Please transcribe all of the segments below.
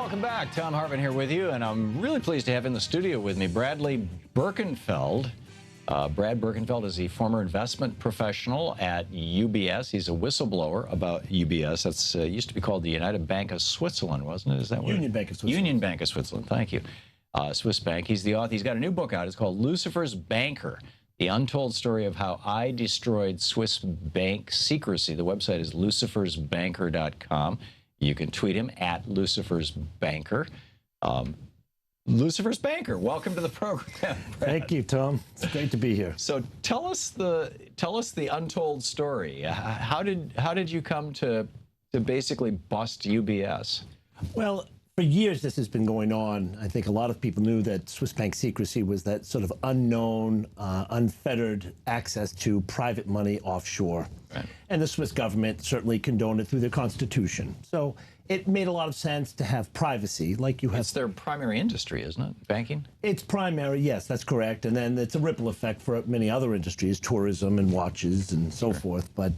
welcome back. Thom Hartmann here with you, and I'm really pleased to have in the studio with me Bradley Birkenfeld. Brad Birkenfeld is a former investment professional at UBS. He's a whistleblower about UBS. That's used to be called the United Bank of Switzerland, wasn't it? Is that what Union Bank of Switzerland. Union Bank of Switzerland. Thank you. Swiss Bank. He's the author. He's got a new book out. It's called Lucifer's Banker: The Untold Story of How I Destroyed Swiss Bank Secrecy. The website is lucifersbanker.com. You can tweet him at lucifersbanker. Lucifer's Banker, welcome to the program. Thank you, Tom. It's great to be here. So tell us the untold story. How did you come to basically bust UBS? Well, for years this has been going on. I think a lot of people knew that Swiss bank secrecy was that sort of unknown, unfettered access to private money offshore. Right. And the Swiss government certainly condoned it through their constitution. So it made a lot of sense to have privacy, like you have. It's their primary industry, isn't it? Banking? It's primary, yes, that's correct. And then it's a ripple effect for many other industries, tourism and watches and so forth. But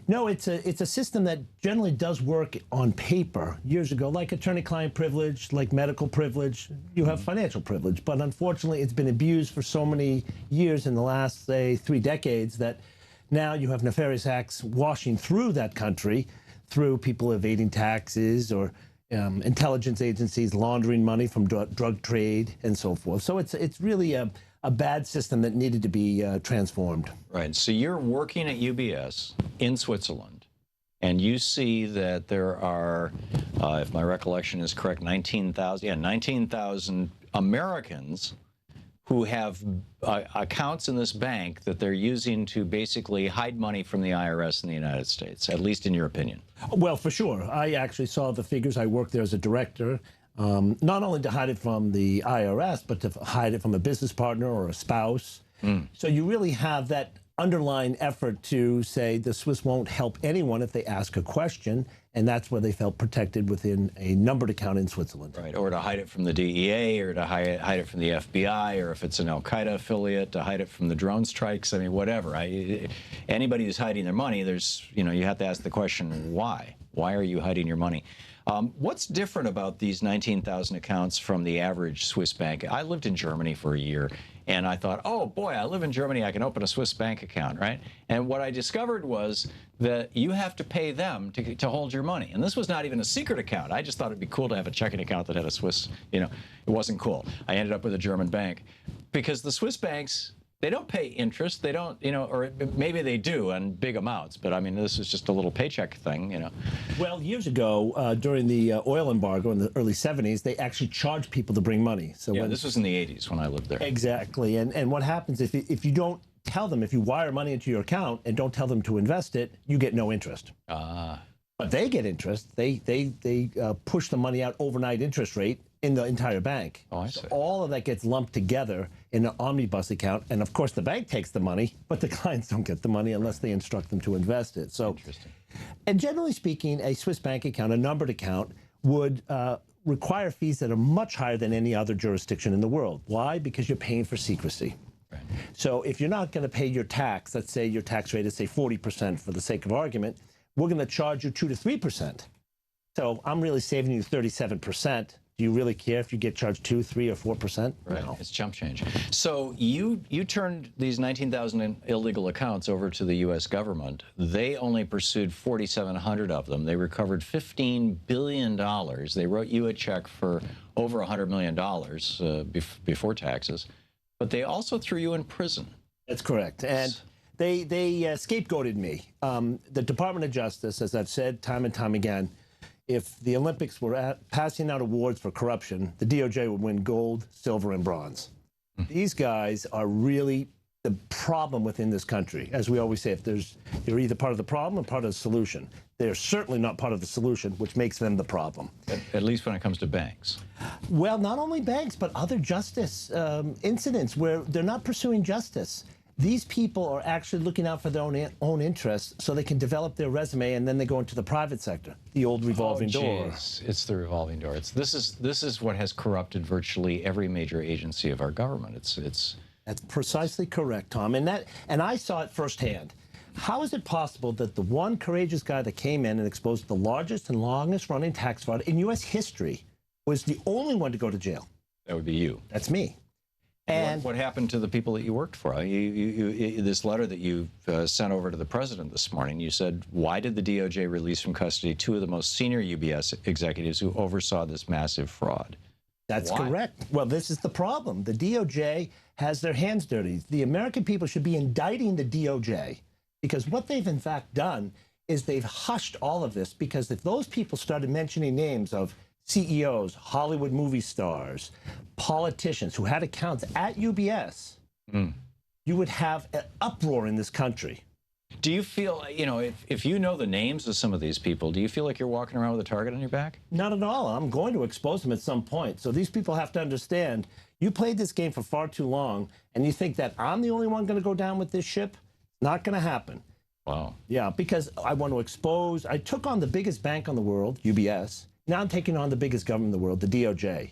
no, it's a system that generally does work on paper. Years ago, like attorney-client privilege, like medical privilege, you have financial privilege. But unfortunately, it's been abused for so many years in the last, say, 3 decades that now you have nefarious acts washing through that country, through people evading taxes or intelligence agencies laundering money from drug trade and so forth. So it's really a bad system that needed to be transformed. Right. So you're working at UBS in Switzerland, and you see that there are, if my recollection is correct, 19,000 Americans who have accounts in this bank that they're using to basically hide money from the IRS in the United States, at least in your opinion. Well, for sure. I actually saw the figures. I worked there as a director, not only to hide it from the IRS, but to hide it from a business partner or a spouse. So you really have that underlying effort to say the Swiss won't help anyone if they ask a question, and that's where they felt protected within a numbered account in Switzerland. Right, or to hide it from the DEA, or to hide it from the FBI, or if it's an Al-Qaeda affiliate, to hide it from the drone strikes. I mean, whatever. Anybody who's hiding their money, there's, you have to ask the question, why? Why are you hiding your money? What's different about these 19,000 accounts from the average Swiss bank? I lived in Germany for a year, and I thought, oh boy, I live in Germany, I can open a Swiss bank account, right? And what I discovered was that you have to pay them to hold your money. And this was not even a secret account. I just thought it'd be cool to have a checking account that had a Swiss, it wasn't cool. I ended up with a German bank because the Swiss banks, they don't pay interest. They don't, or maybe they do on big amounts, but I mean, this is just a little paycheck thing, Well, years ago, during the oil embargo in the early 70s, they actually charged people to bring money. So yeah, this was in the 80s when I lived there. Exactly. And what happens if you don't tell them, if you wire money into your account and don't tell them to invest it, you get no interest. But they get interest. They push the money out overnight interest rate in the entire bank. Oh, I see. So all of that gets lumped together in an omnibus account, and of course the bank takes the money, but the clients don't get the money unless they instruct them to invest it. So, interesting. And generally speaking, a Swiss bank account, a numbered account, would require fees that are much higher than any other jurisdiction in the world. Why? Because you're paying for secrecy. Right. So if you're not going to pay your tax, let's say your tax rate is, say, 40% for the sake of argument, we're going to charge you 2 to 3%. So I'm really saving you 37%. Do you really care if you get charged 2, 3, or 4%? Right, No. It's chump change. So you turned these 19,000 illegal accounts over to the U.S. government. They only pursued 4,700 of them. They recovered $15 billion. They wrote you a check for over $100 million before taxes. But they also threw you in prison. That's correct. And they scapegoated me. The Department of Justice, as I've said time and time again, if the Olympics were passing out awards for corruption, the DOJ would win gold, silver, and bronze. These guys are really the problem within this country. As we always say, if you're either part of the problem or part of the solution. They're certainly not part of the solution, which makes them the problem. At least when it comes to banks. Well, not only banks, but other justice incidents where they're not pursuing justice. These people are actually looking out for their own interests so they can develop their resume, and then they go into the private sector, the old revolving door. It's the revolving door. This is what has corrupted virtually every major agency of our government. That's precisely correct, Tom. And I saw it firsthand. How is it possible that the one courageous guy that came in and exposed the largest and longest running tax fraud in U.S. history was the only one to go to jail. That would be you. That's me. And what happened to the people that you worked for? This letter that you sent over to the president this morning, you said, why did the DOJ release from custody two of the most senior UBS executives who oversaw this massive fraud? That's Why? correct. Well, this is the problem. The DOJ has their hands dirty. The American people should be indicting the DOJ because what they've in fact done is they've hushed all of this, because if those people started mentioning names of CEOs, Hollywood movie stars, politicians who had accounts at UBS, you would have an uproar in this country. Do you feel, you know, if you know the names of some of these people, do you feel like you're walking around with a target on your back? Not at all. I'm going to expose them at some point. So these people have to understand, you played this game for far too long, and you think that I'm the only one going to go down with this ship? Not going to happen. Wow. Yeah, because I want to expose, I took on the biggest bank in the world, UBS. Now I'm taking on the biggest government in the world, the DOJ.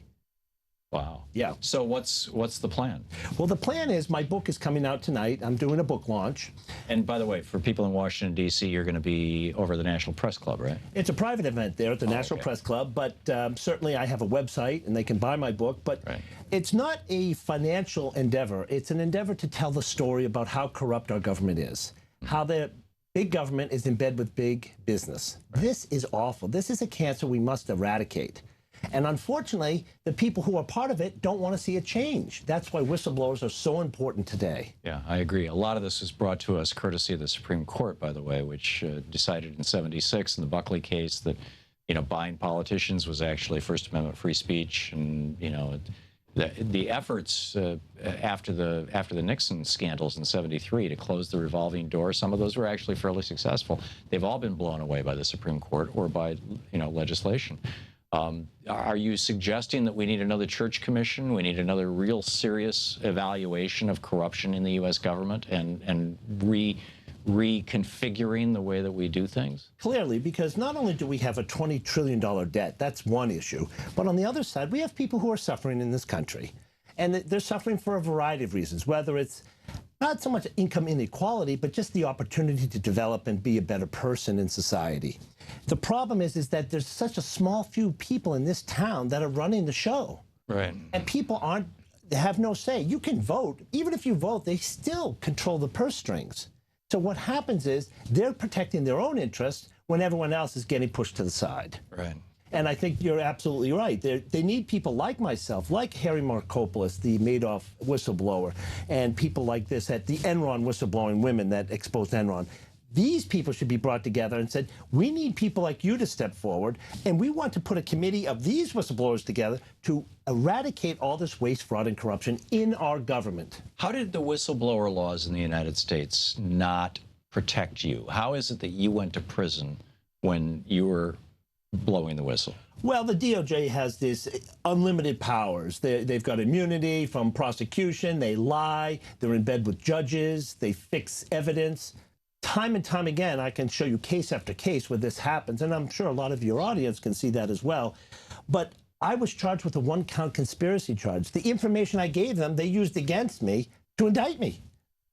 Wow. Yeah. So what's the plan? Well, the plan is my book is coming out tonight. I'm doing a book launch. And by the way, for people in Washington, D.C., you're going to be over at the National Press Club, right? It's a private event there at the National Press Club, but certainly I have a website and they can buy my book. But it's not a financial endeavor. It's an endeavor to tell the story about how corrupt our government is, how the big government is in bed with big business. This is awful. This is a cancer we must eradicate. And unfortunately, the people who are part of it don't want to see a change. That's why whistleblowers are so important today. Yeah, I agree. A lot of this was brought to us courtesy of the Supreme Court, by the way, which decided in '76 in the Buckley case that, you know, buying politicians was actually First Amendment free speech. And, you know, the efforts after the Nixon scandals in '73 to close the revolving door, some of those were actually fairly successful. They've all been blown away by the Supreme Court or by, you know, legislation. Are you suggesting that we need another church commission? We need another real serious evaluation of corruption in the U.S. government and reconfiguring the way that we do things? Clearly, because not only do we have a $20 trillion debt, that's one issue, but on the other side, we have people who are suffering in this country. And they're suffering for a variety of reasons, whether it's not so much income inequality, but just the opportunity to develop and be a better person in society. The problem is that there's such a small few people in this town that are running the show. Right. And people have no say. You can vote. Even if you vote, they still control the purse strings. So what happens is they're protecting their own interests when everyone else is getting pushed to the side. Right. And I think you're absolutely right. They need people like myself, like Harry Markopoulos, the Madoff whistleblower, and people like this at the Enron whistleblowing women that exposed Enron. These people should be brought together and said, we need people like you to step forward, and we want to put a committee of these whistleblowers together to eradicate all this waste, fraud, and corruption in our government. How did the whistleblower laws in the United States not protect you? How is it that you went to prison when you were blowing the whistle? Well, the DOJ has this unlimited powers. They've got immunity from prosecution. They lie. They're in bed with judges. They fix evidence. Time and time again, I can show you case after case where this happens, and I'm sure a lot of your audience can see that as well. But I was charged with a one-count conspiracy charge. The information I gave them, they used against me to indict me.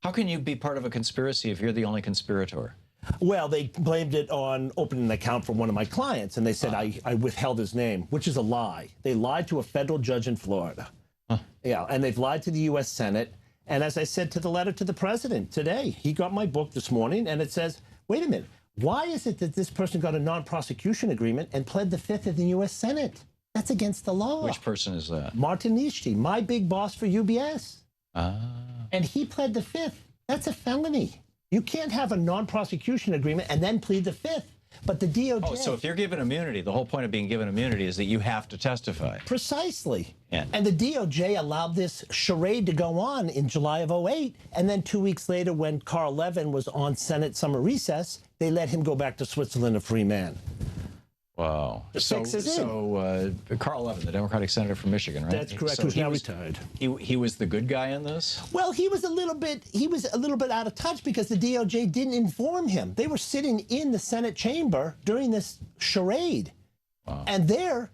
How can you be part of a conspiracy if you're the only conspirator? Well, they blamed it on opening an account for one of my clients, and they said I withheld his name, which is a lie. They lied to a federal judge in Florida. Yeah, and they've lied to the U.S. Senate. And as I said to the letter to the president today, he got my book this morning, and it says, wait a minute, why is it that this person got a non-prosecution agreement and pled the Fifth in the U.S. Senate? That's against the law. Which person is that? Martin Nischke, my big boss for UBS. And he pled the Fifth. That's a felony. You can't have a non-prosecution agreement and then plead the Fifth. But the DOJ... Oh, so if you're given immunity, the whole point of being given immunity is that you have to testify. Precisely. Yeah. And the DOJ allowed this charade to go on in July of '08, and then 2 weeks later, when Carl Levin was on Senate summer recess, they let him go back to Switzerland a free man. Wow. So Carl Levin, the Democratic senator from Michigan, right? That's correct. Who's now retired. He was the good guy in this? Well, he was a little bit out of touch because the DOJ didn't inform him. They were sitting in the Senate chamber during this charade. Wow. And there,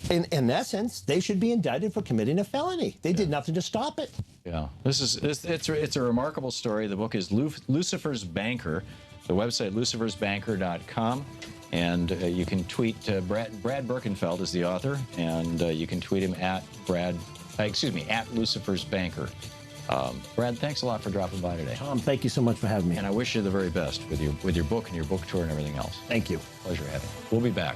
in essence, they should be indicted for committing a felony. They did nothing to stop it. Yeah. It's a remarkable story. The book is Lucifer's Banker. The website, lucifersbanker.com. And you can tweet Brad Birkenfeld is the author, and you can tweet him at at Lucifer's Banker. Brad, thanks a lot for dropping by today. Thom, thank you so much for having me. And I wish you the very best with your book and your book tour and everything else. Thank you. Pleasure having you. We'll be back.